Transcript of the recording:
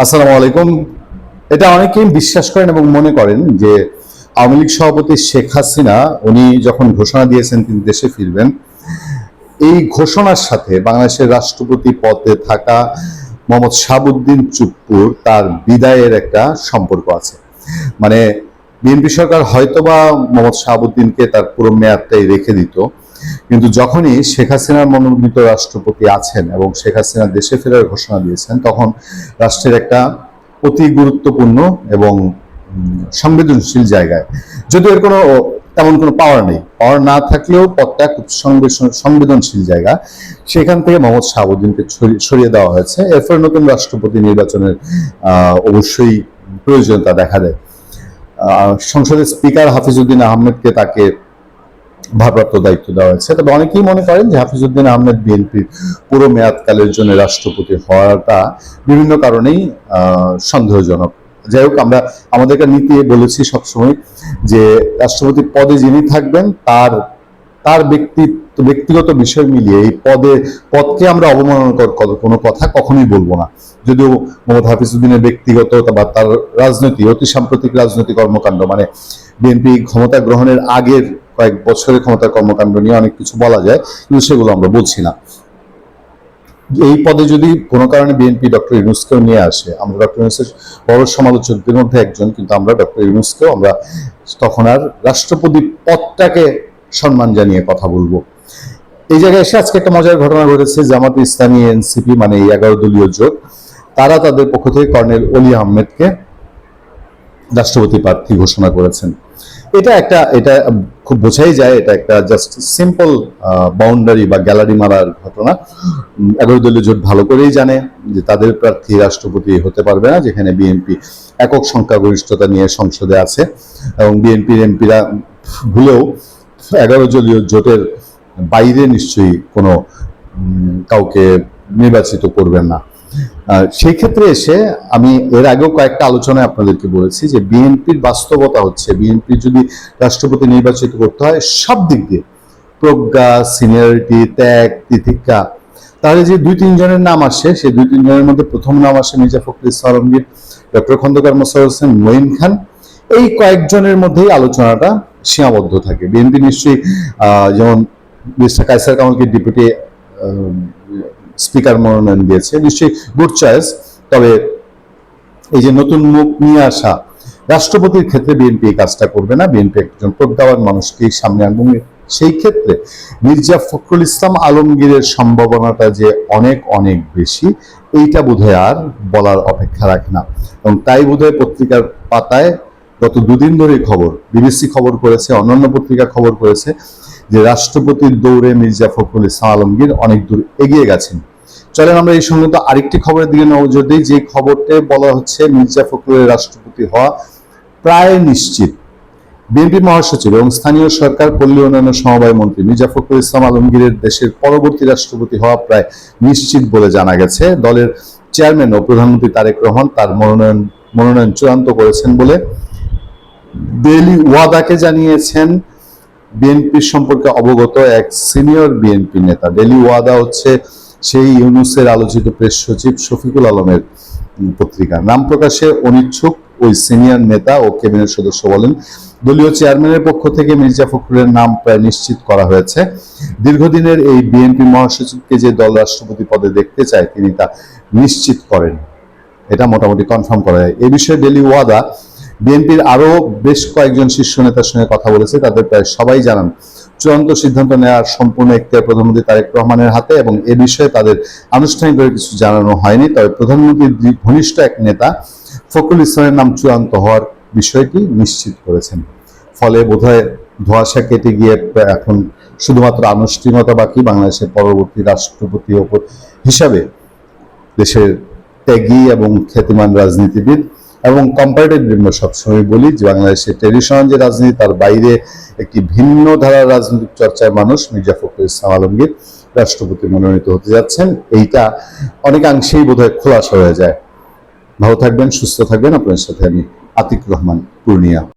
আসসালামু আলাইকুম। এটা অনেকেই বিশ্বাস করেন এবং মনে করেন যে আওয়ামী লীগ সভাপতি শেখ হাসিনা উনি যখন ঘোষণা দিয়েছেন তিনি দেশে ফিরবেন, এই ঘোষণার সাথে বাংলাদেশের রাষ্ট্রপতি পদে থাকা মোহাম্মদ শাহাবুদ্দিন চুপ্পুর তার বিদায়ের একটা সম্পর্ক আছে। মানে বিএনপি সরকার হয়তোবা মোহাম্মদ শাহাবুদ্দিনকে তার পুরো মেয়াদটাই রেখে দিত, কিন্তু যখনই শেখ হাসিনার মনোনীত রাষ্ট্রপতি আছেন এবং শেখ হাসিনা দেশে ফেরার ঘোষণা দিয়েছেন, তখন রাষ্ট্রের একটা অতি গুরুত্বপূর্ণ এবং সংবেদনশীল জায়গায়, যদিও এর কোনো তেমন কোনো পাওয়ার নেই, পাওয়ার না থাকলেও পদটা খুব সংবেদনশীল জায়গা, সেখান থেকে মোহাম্মদ শাহাবুদ্দিনকে সরিয়ে দেওয়া হয়েছে। এরপর নতুন রাষ্ট্রপতি নির্বাচনের অবশ্যই প্রয়োজনীয়তা দেখা দেয়। সংসদের স্পিকার হাফিজউদ্দিন আহমেদকে তাকে ভারপ্রাপ্ত দায়িত্ব দেওয়া হয়েছে। তবে অনেকেই মনে করেন যে হাফিজউদ্দিন আহমেদ বিএনপির পুরো মেয়াদকালের জন্য রাষ্ট্রপতি হওয়াটা বিভিন্ন কারণেই সন্দেহজনক। যাই হোক, আমরা আমাদের একটা নীতি বলেছি সবসময় যে রাষ্ট্রপতি পদে যিনি থাকবেন তার তার ব্যক্তিগত বিষয় মিলিয়ে এই পদকে আমরা অবমাননাকর কোনো কথা কখনোই বলবো না। যদিও মোহাম্মদ হাফিজউদ্দিনের ব্যক্তিগত বা তার রাজনৈতিক অতি সাম্প্রতিক রাজনৈতিক কর্মকাণ্ড, মানে বিএনপি ক্ষমতা গ্রহণের আগের কয়েক বছরের ক্ষমতার কর্মকাণ্ড নিয়ে অনেক কিছু বলা যায়, কিন্তু সেগুলো আমরা বলছি না। এই পদে যদি কোনো কারণে বিএনপি ডক্টর ইউনূসকেও নিয়ে আসে, আমরা ডক্টর ইউনূসের বড় সমালোচকদের মধ্যে একজন, কিন্তু আমরা ডক্টর ইউনূসকেও আমরা তখন আর রাষ্ট্রপতি পদটাকে সম্মান জানিয়ে কথা বলবো। এই জায়গায় এসে আজকে একটা মজার ঘটনা ঘটেছে। জামাতে ইসলামী, এনসিপি, মানে এই 11 দলীয় জোট, তারা তাদের পক্ষ থেকে কর্নেল অলি আহমেদকে রাষ্ট্রপতি প্রার্থী ঘোষণা করেছেন। এটা খুব বোঝাই যায় এটা একটা জাস্ট সিম্পল বাউন্ডারি বা গ্যালারি মারার ঘটনা। 11 দলীয় জোট ভালো করেই জানে যে তাদের প্রার্থী রাষ্ট্রপতি হতে পারবে না, যেখানে বিএনপি একক সংখ্যাগরিষ্ঠতা নিয়ে সংসদে আছে এবং বিএনপির এমপিরা ভুলেও 11 দলীয় জোটের বাইরে নিশ্চয়ই কোনো কাউকে নির্বাচিত করবেন না। সেই ক্ষেত্রে এসে আমি এর আগেও কয়েকটা আলোচনায় আপনাদেরকে বলেছি যে বিএনপির বাস্তবতা হচ্ছে, বিএনপি যদি রাষ্ট্রপতি নির্বাচিত করতে হয় সব দিক দিয়ে, প্রজ্ঞা, সিনিয়রিটি, ত্যাগ, তিতিক্ষা, তাহলে যে 2-3 জনের নাম আসে, সেই 2-3 জনের মধ্যে প্রথম নাম আসে মির্জা ফখরুল ইসলাম আলমগীর, ডক্টর খন্দকার মোশাররফ হোসেন, মঈন খান। এই কয়েকজনের মধ্যেই আলোচনাটা সীমাবদ্ধ থাকে। বিএনপি নিশ্চয়ই যেমন মিস্টার কায়সার কামালকে ডেপুটি স্পিকার মনোনয়ন দিয়েছে, নিশ্চয়ই গুড চয়েস। তবে এই যে নতুন মুখ নিয়ে আসা, রাষ্ট্রপতির ক্ষেত্রে বিএনপি এই কাজটা করবে না। বিএনপি একজন প্রজ্ঞাবান মানুষকেই সামনে আনবে। সেই ক্ষেত্রে মির্জা ফখরুল ইসলাম আলমগীরের সম্ভাবনাটা যে অনেক অনেক বেশি, এইটা বোধহয় আর বলার অপেক্ষা রাখে না। এবং তাই বোধহয় পত্রিকার পাতায় গত 2 দিন ধরেই খবর, বিবিসি খবর করেছে, অন্যান্য পত্রিকা খবর করেছে যে রাষ্ট্রপতির দৌড়ে মির্জা ফখরুল ইসলাম আলমগীর অনেক দূর এগিয়ে গেছেন। চলেন আমরা এই সঙ্গে তো আরেকটি খবরের দিকে নজর দিই, যে খবরতে বলা হচ্ছে মির্জা ফখরুলের রাষ্ট্রপতি হওয়া প্রায় নিশ্চিত। বিএনপি মহাসচিব এবং স্থানীয় সরকার পল্লী উন্নয়ন সমবায় মন্ত্রী মির্জা ফখরুল ইসলাম আলমগীরের দেশের পরবর্তী রাষ্ট্রপতি হওয়া প্রায় নিশ্চিত বলে জানা গেছে। দলের চেয়ারম্যান ও প্রধানমন্ত্রী তারেক রহমান তার মনোনয়ন চূড়ান্ত করেছেন বলে ডেইলি ওয়াদাকে জানিয়েছেন বিএনপির সম্পর্কে অবগত এক সিনিয়র বিএনপি নেতা। ডেইলি ওয়াদা হচ্ছে সেই ইউনূসের আলোচিত প্রেস সচিব শফিকুল আলমের পত্রিকা। নাম প্রকাশে অনিচ্ছুক ওই সিনিয়র নেতা ও ক্যাবিনেট সদস্য বলেন, দলীয় চেয়ারম্যানের পক্ষ থেকে মির্জা ফখরুলের নাম প্রায় নিশ্চিত করা হয়েছে। দীর্ঘদিনের এই বিএনপি মহাসচিবকে যে দল রাষ্ট্রপতি পদে দেখতে চায় তিনি তা নিশ্চিত করেন, এটা মোটামুটি কনফার্ম করা যায়। এই বিষয়ে ডেইলি ওয়াদা বিএনপির আরো বেশ কয়েকজন শীর্ষ নেতার সঙ্গে কথা বলেছে। তাদের প্রায় সবাই জানান চূড়ান্ত সিদ্ধান্ত নেওয়ার সম্পূর্ণ এখতিয়ার প্রধানমন্ত্রী তারেক রহমানের হাতে এবং এ বিষয়ে তাদের আনুষ্ঠানিকভাবে কিছু জানানো হয়নি। তবে প্রধানমন্ত্রীর ঘনিষ্ঠ এক নেতা ফখরুল ইসলামের নাম চূড়ান্ত হওয়ার বিষয়টি নিশ্চিত করেছেন। ফলে বোধহয় ধোঁয়াশা কেটে গিয়ে এখন শুধুমাত্র আনুষ্ঠানিকতা বাকি। বাংলাদেশের পরবর্তী রাষ্ট্রপতি হিসাবে দেশের ত্যাগী এবং খ্যাতিমান রাজনীতিবিদ এবং কম্পারেটিভলি আমরা সবসময় বলি যে বাংলাদেশের ট্রেডিশনাল যে রাজনীতি তার বাইরে একটি ভিন্ন ধারার রাজনৈতিক চর্চার মানুষ মির্জা ফখরুল ইসলাম আলমগীর রাষ্ট্রপতি মনোনীত হতে যাচ্ছেন। এইটা অনেকাংশেই বোধহয় খোলাসা হয়ে যায়। ভালো থাকবেন, সুস্থ থাকবেন। আপনার সাথে আমি আতিক রহমান, পূর্ণিয়া।